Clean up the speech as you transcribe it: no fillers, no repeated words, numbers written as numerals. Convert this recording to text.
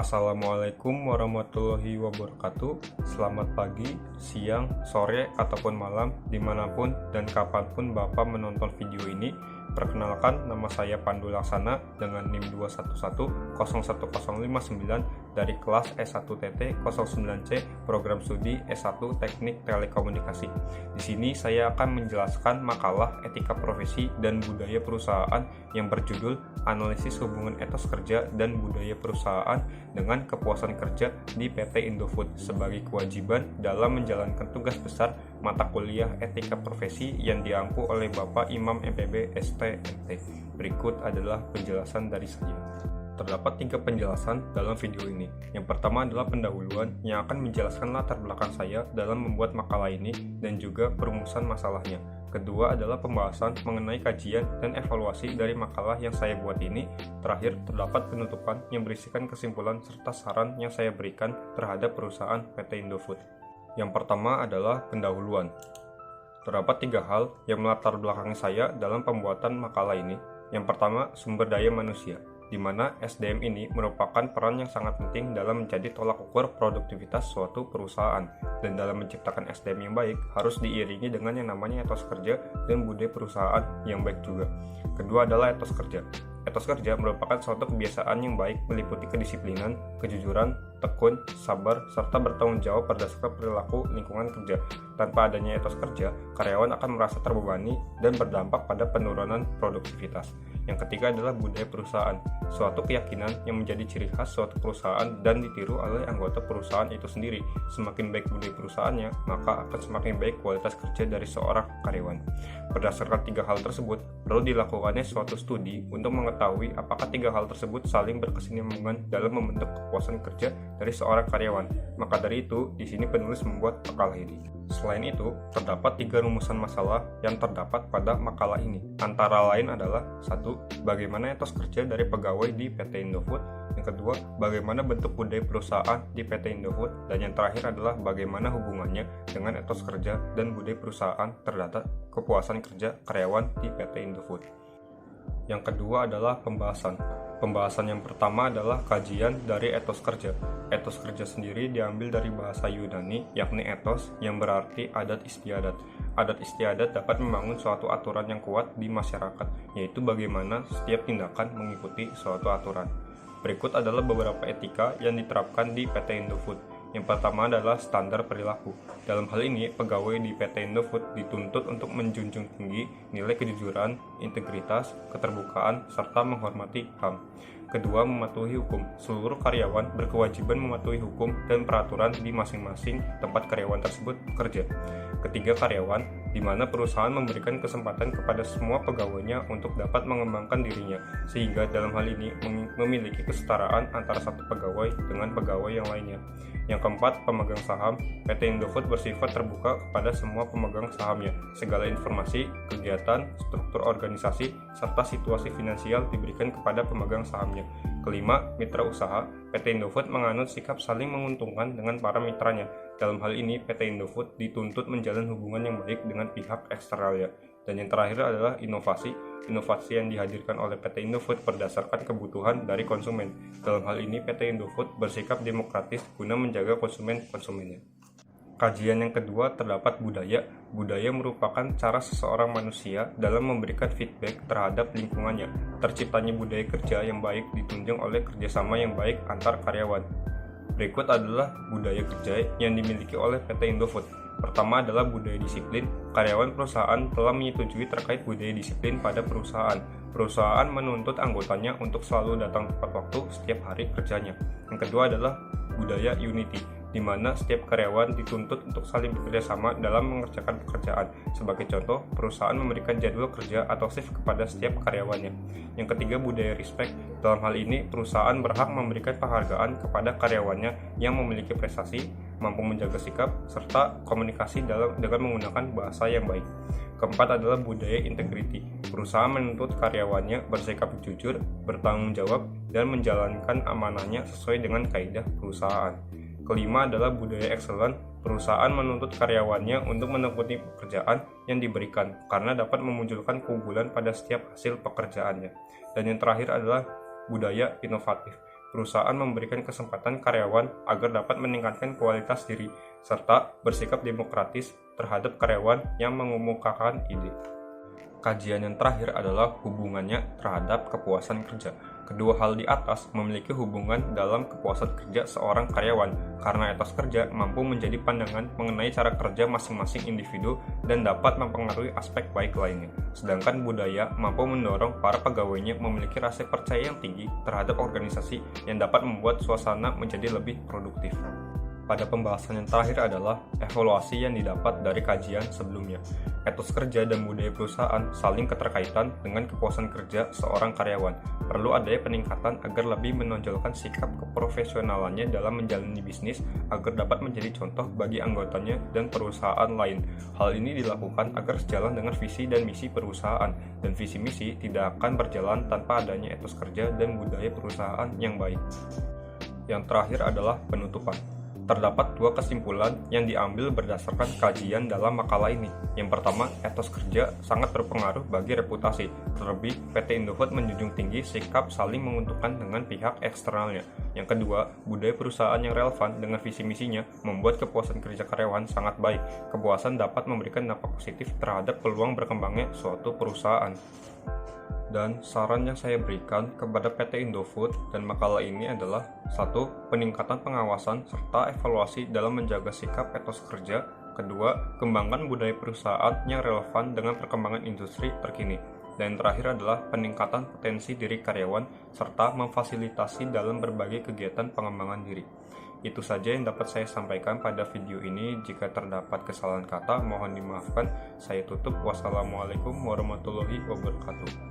Assalamualaikum warahmatullahi wabarakatuh. Selamat pagi, siang, sore, ataupun malam dimanapun dan kapanpun Bapak menonton video ini. Perkenalkan, nama saya Pandu Laksana dengan NIM 211-01059 dari kelas S1TT09C Program Studi S1 Teknik Telekomunikasi. Di sini saya akan menjelaskan makalah etika profesi dan budaya perusahaan yang berjudul Analisis Hubungan Etos Kerja dan Budaya Perusahaan dengan Kepuasan Kerja di PT Indofood sebagai kewajiban dalam menjalankan tugas besar mata kuliah etika profesi yang diangku oleh Bapak Imam MPB STMT. Berikut adalah penjelasan dari saya. Terdapat 3 penjelasan dalam video ini. Yang pertama adalah pendahuluan yang akan menjelaskan latar belakang saya dalam membuat makalah ini dan juga perumusan masalahnya. Kedua adalah pembahasan mengenai kajian dan evaluasi dari makalah yang saya buat ini. Terakhir, terdapat penutupan yang berisikan kesimpulan serta saran yang saya berikan terhadap perusahaan PT Indofood. Yang pertama adalah pendahuluan. Terdapat 3 hal yang melatar belakangi saya dalam pembuatan makalah ini. Yang pertama, sumber daya manusia, di mana SDM ini merupakan peran yang sangat penting dalam menjadi tolak ukur produktivitas suatu perusahaan. Dan dalam menciptakan SDM yang baik, harus diiringi dengan yang namanya etos kerja dan budaya perusahaan yang baik juga. Kedua adalah etos kerja. Etos kerja merupakan suatu kebiasaan yang baik meliputi kedisiplinan, kejujuran, tekun, sabar, serta bertanggung jawab berdasarkan perilaku lingkungan kerja. Tanpa adanya etos kerja, karyawan akan merasa terbebani dan berdampak pada penurunan produktivitas. Yang ketiga adalah budaya perusahaan, suatu keyakinan yang menjadi ciri khas suatu perusahaan dan ditiru oleh anggota perusahaan itu sendiri. Semakin baik budaya perusahaannya, maka akan semakin baik kualitas kerja dari seorang karyawan. Berdasarkan 3 hal tersebut, perlu dilakukannya suatu studi untuk mengetahui apakah 3 hal tersebut saling berkesinambungan dalam membentuk kepuasan kerja dari seorang karyawan. Maka dari itu, di sini penulis membuat makalah ini. Selain itu, terdapat 3 rumusan masalah yang terdapat pada makalah ini. Antara lain adalah 1. Bagaimana etos kerja dari pegawai di PT Indofood. Yang kedua, bagaimana bentuk budaya perusahaan di PT Indofood. Dan yang terakhir adalah bagaimana hubungannya dengan etos kerja dan budaya perusahaan terhadap kepuasan kerja karyawan di PT Indofood. Yang kedua adalah pembahasan. Pembahasan yang pertama adalah kajian dari etos kerja. Etos kerja sendiri diambil dari bahasa Yunani, yakni etos, yang berarti adat istiadat. Adat istiadat dapat membangun suatu aturan yang kuat di masyarakat, yaitu bagaimana setiap tindakan mengikuti suatu aturan. Berikut adalah beberapa etika yang diterapkan di PT Indofood. Yang pertama adalah standar perilaku. Dalam hal ini, pegawai di PT Indofood dituntut untuk menjunjung tinggi nilai kejujuran, integritas, keterbukaan, serta menghormati HAM. Kedua, mematuhi hukum. Seluruh karyawan berkewajiban mematuhi hukum dan peraturan di masing-masing tempat karyawan tersebut bekerja. Ketiga, karyawan, di mana perusahaan memberikan kesempatan kepada semua pegawainya untuk dapat mengembangkan dirinya, sehingga dalam hal ini memiliki kesetaraan antara satu pegawai dengan pegawai yang lainnya. Yang keempat, pemegang saham. PT Indofood bersifat terbuka kepada semua pemegang sahamnya. Segala informasi, kegiatan, struktur organisasi, serta situasi finansial diberikan kepada pemegang sahamnya. Kelima, mitra usaha. PT Indofood menganut sikap saling menguntungkan dengan para mitranya. Dalam hal ini, PT Indofood dituntut menjalin hubungan yang baik dengan pihak eksternalnya. Dan yang terakhir adalah inovasi. Inovasi yang dihadirkan oleh PT Indofood berdasarkan kebutuhan dari konsumen. Dalam hal ini, PT Indofood bersikap demokratis guna menjaga konsumennya. Kajian yang kedua terdapat budaya. Budaya merupakan cara seseorang manusia dalam memberikan feedback terhadap lingkungannya. Terciptanya budaya kerja yang baik ditunjang oleh kerjasama yang baik antar karyawan. Berikut adalah budaya kerja yang dimiliki oleh PT Indofood. Pertama adalah budaya disiplin. Karyawan perusahaan telah menyetujui terkait budaya disiplin pada perusahaan. Perusahaan menuntut anggotanya untuk selalu datang tepat waktu setiap hari kerjanya. Yang kedua adalah budaya unity, di mana setiap karyawan dituntut untuk saling bekerja sama dalam mengerjakan pekerjaan. Sebagai contoh, perusahaan memberikan jadwal kerja atau shift kepada setiap karyawannya. Yang ketiga, budaya respect. Dalam hal ini, perusahaan berhak memberikan penghargaan kepada karyawannya yang memiliki prestasi, mampu menjaga sikap, serta komunikasi dengan menggunakan bahasa yang baik. Keempat adalah budaya integrity. Perusahaan menuntut karyawannya bersikap jujur, bertanggung jawab, dan menjalankan amanahnya sesuai dengan kaidah perusahaan. Kelima adalah budaya excellent. Perusahaan menuntut karyawannya untuk menekuni pekerjaan yang diberikan karena dapat memunculkan keunggulan pada setiap hasil pekerjaannya. Dan yang terakhir adalah budaya inovatif. perusahaan memberikan kesempatan karyawan agar dapat meningkatkan kualitas diri, serta bersikap demokratis terhadap karyawan yang mengemukakan ide. Kajian yang terakhir adalah hubungannya terhadap kepuasan kerja. Kedua hal di atas memiliki hubungan dalam kepuasan kerja seorang karyawan, karena etos kerja mampu menjadi pandangan mengenai cara kerja masing-masing individu dan dapat mempengaruhi aspek baik lainnya. Sedangkan budaya mampu mendorong para pegawainya memiliki rasa percaya yang tinggi terhadap organisasi yang dapat membuat suasana menjadi lebih produktif. Pada pembahasan yang terakhir adalah evaluasi yang didapat dari kajian sebelumnya. Etos kerja dan budaya perusahaan saling keterkaitan dengan kepuasan kerja seorang karyawan. Perlu adanya peningkatan agar lebih menonjolkan sikap keprofesionalannya dalam menjalani bisnis agar dapat menjadi contoh bagi anggotanya dan perusahaan lain. Hal ini dilakukan agar sejalan dengan visi dan misi perusahaan, dan visi misi tidak akan berjalan tanpa adanya etos kerja dan budaya perusahaan yang baik. Yang terakhir adalah penutupan. Terdapat dua kesimpulan yang diambil berdasarkan kajian dalam makalah ini. Yang pertama, etos kerja sangat berpengaruh bagi reputasi. Terlebih, PT Indofood menjunjung tinggi sikap saling menguntungkan dengan pihak eksternalnya. Yang kedua, budaya perusahaan yang relevan dengan visi misinya membuat kepuasan kerja karyawan sangat baik. Kepuasan dapat memberikan dampak positif terhadap peluang berkembangnya suatu perusahaan. Dan saran yang saya berikan kepada PT Indofood dan makalah ini adalah: 1. Peningkatan pengawasan serta evaluasi dalam menjaga sikap etos kerja. Kedua, kembangkan budaya perusahaan yang relevan dengan perkembangan industri terkini. Dan terakhir adalah peningkatan potensi diri karyawan serta memfasilitasi dalam berbagai kegiatan pengembangan diri. Itu saja yang dapat saya sampaikan pada video ini. Jika terdapat kesalahan kata, mohon dimaafkan. Saya tutup. Wassalamualaikum warahmatullahi wabarakatuh.